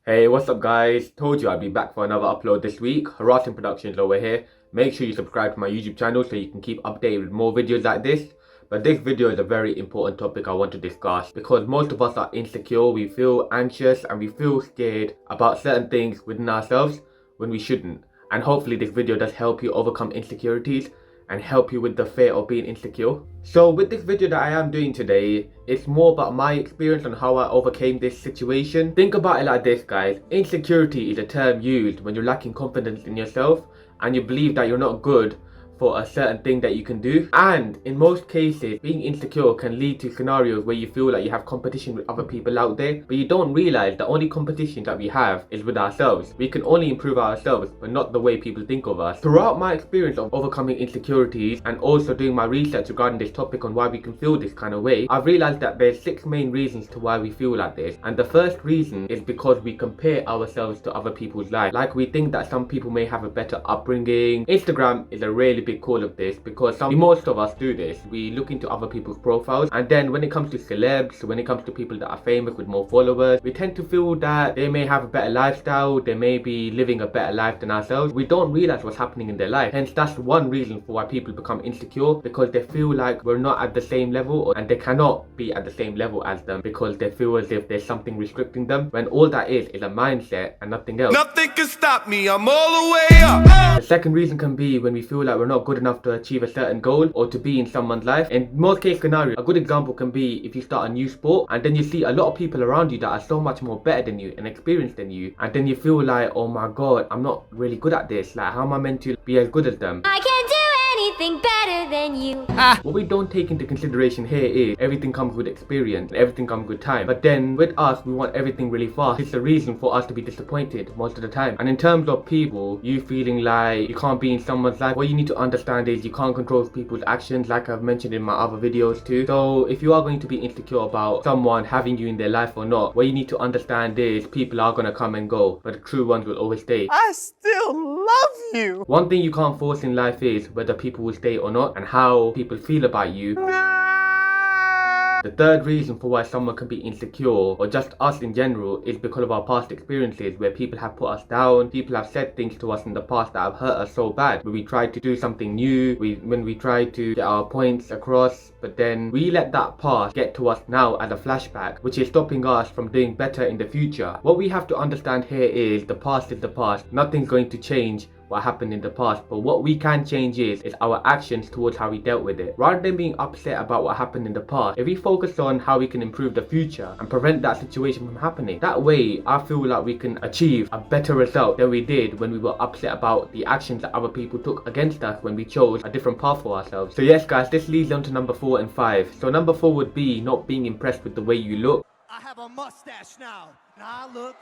Hey, what's up guys? Told you I'd be back for another upload this week. Harassing Productions over here. Make sure you subscribe to my YouTube channel so you can keep updated with more videos like this. But this video is a very important topic I want to discuss because most of us are insecure, we feel anxious and we feel scared about certain things within ourselves when we shouldn't. And hopefully this video does help you overcome insecurities and help you with the fear of being insecure. So with this video that I am doing today, it's more about my experience on how I overcame this situation. Think about it like this guys, insecurity is a term used when you're lacking confidence in yourself and you believe that you're not good for a certain thing that you can do. And in most cases, being insecure can lead to scenarios where you feel like you have competition with other people out there, but you don't realize the only competition that we have is with ourselves. We can only improve ourselves, but not the way people think of us. Throughout my experience of overcoming insecurities and also doing my research regarding this topic on why we can feel this kind of way, I've realized that there's 6 main reasons to why we feel like this. And the first reason is because we compare ourselves to other people's lives. Like we think that some people may have a better upbringing. Instagram is a really big call of this because most of us do this. We look into other people's profiles, and then when it comes to celebs, when it comes to people that are famous with more followers, we tend to feel that they may have a better lifestyle, they may be living a better life than ourselves. We don't realize what's happening in their life. Hence that's one reason for why people become insecure, because they feel like we're not at the same level and they cannot be at the same level as them because they feel as if there's something restricting them, when all that is a mindset and nothing else. Nothing can stop me, I'm all the way up. The second reason can be when we feel like we're not good enough to achieve a certain goal or to be in someone's life. In most case scenarios, a good example can be if you start a new sport and then you see a lot of people around you that are so much more better than you and experienced than you, and then you feel like, oh my god, I'm not really good at this, like how am I meant to be as good as them? I can do anything better than you. What we don't take into consideration here is everything comes with experience and everything comes with time. But then with us, we want everything really fast. It's a reason for us to be disappointed most of the time. And in terms of people, you feeling like you can't be in someone's life, what you need to understand is you can't control people's actions, like I've mentioned in my other videos too. So if you are going to be insecure about someone having you in their life or not, what you need to understand is people are going to come and go, but the true ones will always stay. I still love you. One thing you can't force in life is whether people will stay or not and how people feel about you. The third reason for why someone can be insecure, or just us in general, is because of our past experiences where people have put us down, people have said things to us in the past that have hurt us so bad. When we try to do something new, when we try to get our points across, but then we let that past get to us now as a flashback, which is stopping us from doing better in the future. What we have to understand here is the past is the past. Nothing's going to change what happened in the past, but what we can change is our actions towards how we dealt with it. Rather than being upset about what happened in the past, if we focus on how we can improve the future and prevent that situation from happening, that way I feel like we can achieve a better result than we did when we were upset about the actions that other people took against us when we chose a different path for ourselves. So yes guys, this leads on to number 4 and 5. So number 4 would be not being impressed with the way you look. I have a mustache now, and I look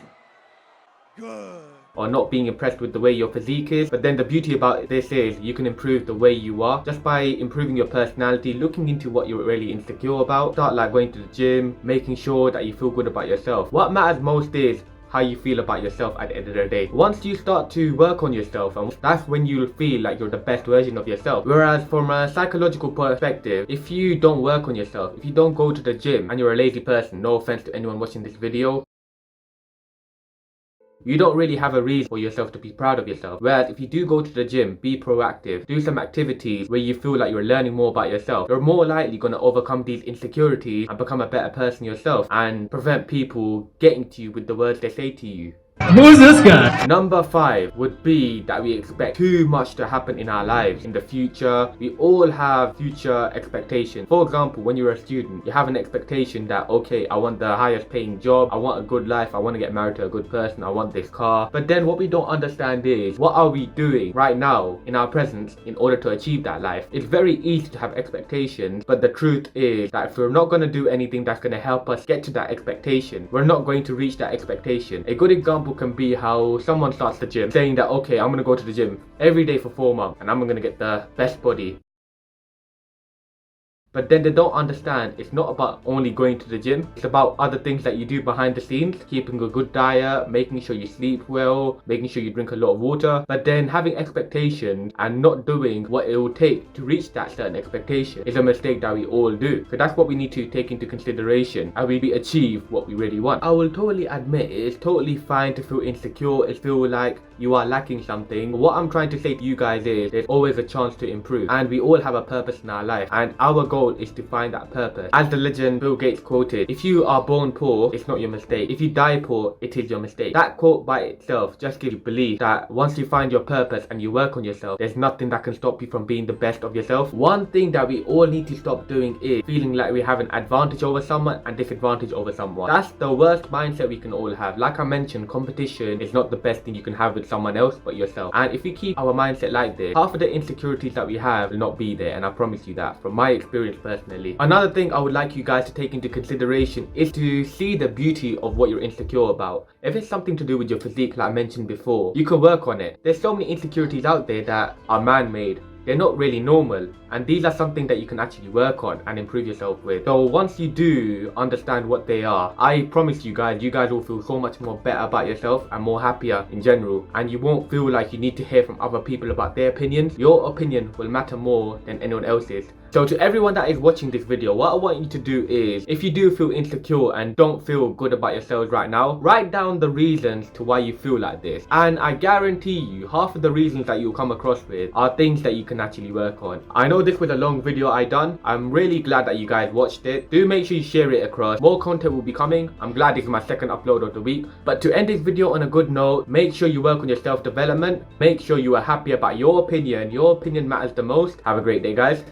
good. Or not being impressed with the way your physique is. But then the beauty about this is you can improve the way you are just by improving your personality, looking into what you're really insecure about. Start like going to the gym, making sure that you feel good about yourself. What matters most is how you feel about yourself at the end of the day. Once you start to work on yourself, and that's when you'll feel like you're the best version of yourself. Whereas from a psychological perspective, if you don't work on yourself, if you don't go to the gym and you're a lazy person, no offense to anyone watching this video, you don't really have a reason for yourself to be proud of yourself. Whereas if you do go to the gym, be proactive, do some activities where you feel like you're learning more about yourself, you're more likely going to overcome these insecurities and become a better person yourself and prevent people getting to you with the words they say to you. Who's this guy? Number 5 would be that we expect too much to happen in our lives in the future. We all have future expectations. For example, when you're a student, you have an expectation that, okay, I want the highest paying job, I want a good life, I want to get married to a good person, I want this car. But then what we don't understand is, what are we doing right now in our presence in order to achieve that life? It's very easy to have expectations, but the truth is that if we're not going to do anything that's going to help us get to that expectation, we're not going to reach that expectation. A good example can be how someone starts the gym saying that, okay, I'm gonna go to the gym every day for 4 months and I'm gonna get the best body. But then they don't understand it's not about only going to the gym. It's about other things that you do behind the scenes. Keeping a good diet, making sure you sleep well, making sure you drink a lot of water. But then having expectations and not doing what it will take to reach that certain expectation is a mistake that we all do. So that's what we need to take into consideration and we achieve what we really want. I will totally admit it is totally fine to feel insecure, and feel like you are lacking something. But what I'm trying to say to you guys is there's always a chance to improve, and we all have a purpose in our life, and our goal is to find that purpose. As the legend Bill Gates quoted, if you are born poor, it's not your mistake. If you die poor, it is your mistake. That quote by itself just gives you belief that once you find your purpose and you work on yourself, there's nothing that can stop you from being the best of yourself. One thing that we all need to stop doing is feeling like we have an advantage over someone and disadvantage over someone. That's the worst mindset we can all have. Like I mentioned, competition is not the best thing you can have with someone else but yourself. And if we keep our mindset like this, half of the insecurities that we have will not be there, and I promise you that from my experience personally. Another thing I would like you guys to take into consideration is to see the beauty of what you're insecure about. If it's something to do with your physique, like I mentioned before, you can work on it. There's so many insecurities out there that are man-made. They're not really normal, and these are something that you can actually work on and improve yourself with. So once you do understand what they are, I promise you guys will feel so much more better about yourself and more happier in general, and you won't feel like you need to hear from other people about their opinions. Your opinion will matter more than anyone else's. So to everyone that is watching this video, what I want you to do is, if you do feel insecure and don't feel good about yourselves right now, write down the reasons to why you feel like this. And I guarantee you, half of the reasons that you'll come across with are things that you can actually work on. I know this was a long video I done. I'm really glad that you guys watched it. Do make sure you share it across. More content will be coming. I'm glad this is my second upload of the week. But to end this video on a good note, make sure you work on your self-development. Make sure you are happy about your opinion. Your opinion matters the most. Have a great day, guys.